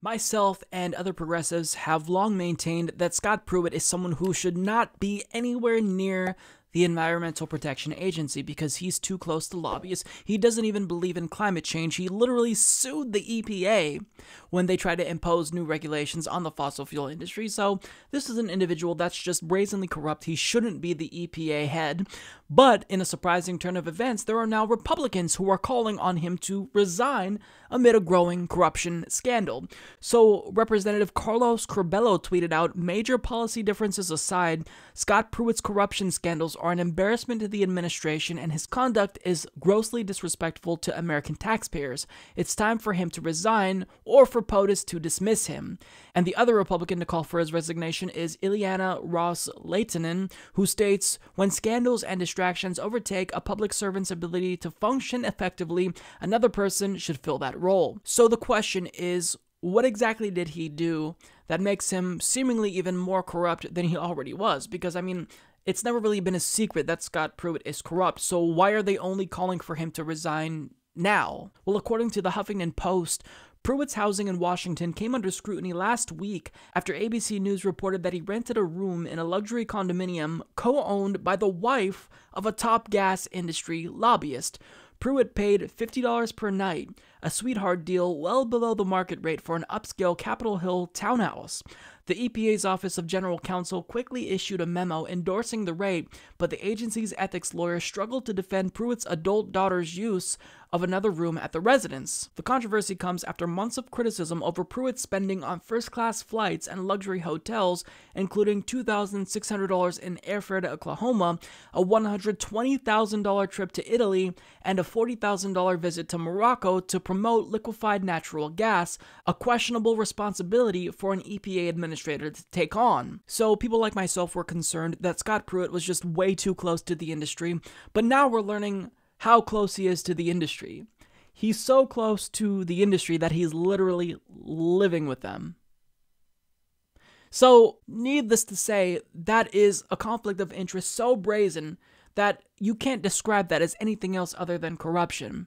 Myself and other progressives have long maintained that Scott Pruitt is someone who should not be anywhere near the Environmental Protection Agency because he's too close to lobbyists. He doesn't even believe in climate change. He literally sued the EPA when they tried to impose new regulations on the fossil fuel industry. So this is an individual that's just brazenly corrupt. He shouldn't be the EPA head. But in a surprising turn of events, there are now Republicans who are calling on him to resign amid a growing corruption scandal. So Representative Carlos Curbelo tweeted out, "Major policy differences aside, Scott Pruitt's corruption scandals are an embarrassment to the administration and his conduct is grossly disrespectful to American taxpayers. It's time for him to resign or for POTUS to dismiss him." And the other Republican to call for his resignation is Ileana Ros-Lehtinen, who states, "When scandals and distractions overtake a public servant's ability to function effectively, another person should fill that role." So the question is, what exactly did he do that makes him seemingly even more corrupt than he already was? Because, I mean, it's never really been a secret that Scott Pruitt is corrupt, so why are they only calling for him to resign now? Well, according to the Huffington Post, Pruitt's housing in Washington came under scrutiny last week after ABC News reported that he rented a room in a luxury condominium co-owned by the wife of a top gas industry lobbyist. Pruitt paid $50 per night, a sweetheart deal well below the market rate for an upscale Capitol Hill townhouse. The EPA's Office of General Counsel quickly issued a memo endorsing the rate, but the agency's ethics lawyer struggled to defend Pruitt's adult daughter's use of another room at the residence. The controversy comes after months of criticism over Pruitt's spending on first-class flights and luxury hotels, including $2,600 in airfare to Oklahoma, a $120,000 trip to Italy, and a $40,000 visit to Morocco to promote liquefied natural gas, a questionable responsibility for an EPA administrator to take on. So people like myself were concerned that Scott Pruitt was just way too close to the industry, but now we're learning how close he is to the industry. He's so close to the industry that he's literally living with them. So, needless to say, that is a conflict of interest so brazen that you can't describe that as anything else other than corruption.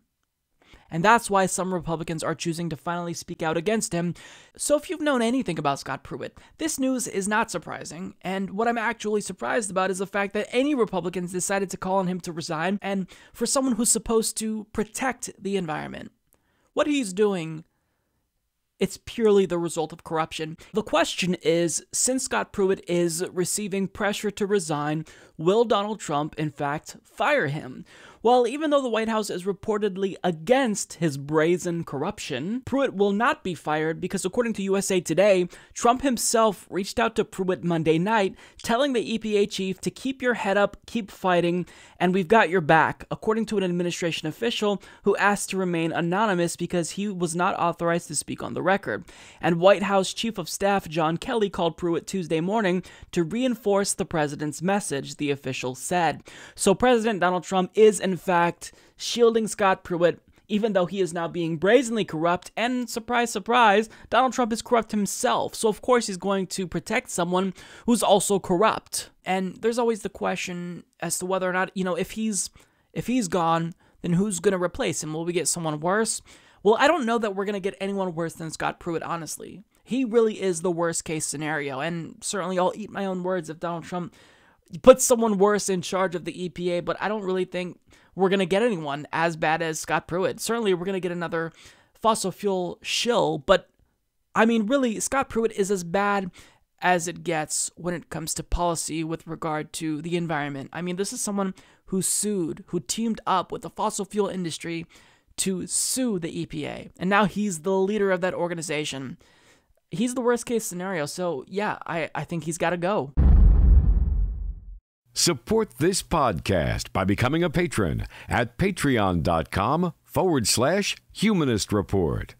And that's why some Republicans are choosing to finally speak out against him. So if you've known anything about Scott Pruitt, this news is not surprising, and what I'm actually surprised about is the fact that any Republicans decided to call on him to resign, and for someone who's supposed to protect the environment. What he's doing, it's purely the result of corruption. The question is, since Scott Pruitt is receiving pressure to resign, will Donald Trump, in fact, fire him? Well, even though the White House is reportedly against his brazen corruption, Pruitt will not be fired because, according to USA Today, Trump himself reached out to Pruitt Monday night, telling the EPA chief to keep your head up, keep fighting, and we've got your back, according to an administration official who asked to remain anonymous because he was not authorized to speak on the record. And White House Chief of Staff John Kelly called Pruitt Tuesday morning to reinforce the president's message, the official said. So President Donald Trump is, in fact, shielding Scott Pruitt, even though he is now being brazenly corrupt, and surprise, surprise, Donald Trump is corrupt himself, so of course he's going to protect someone who's also corrupt. And there's always the question as to whether or not, if he's gone, then who's going to replace him? Will we get someone worse? Well, I don't know that we're going to get anyone worse than Scott Pruitt, honestly. He really is the worst case scenario, and certainly I'll eat my own words if Donald Trump puts someone worse in charge of the EPA, but I don't really think we're going to get anyone as bad as Scott Pruitt. Certainly, we're going to get another fossil fuel shill, but, I mean, really, Scott Pruitt is as bad as it gets when it comes to policy with regard to the environment. I mean, this is someone who teamed up with the fossil fuel industry to sue the EPA, and now he's the leader of that organization. He's the worst case scenario, so yeah, I think he's got to go. Support this podcast by becoming a patron at patreon.com/Humanist Report.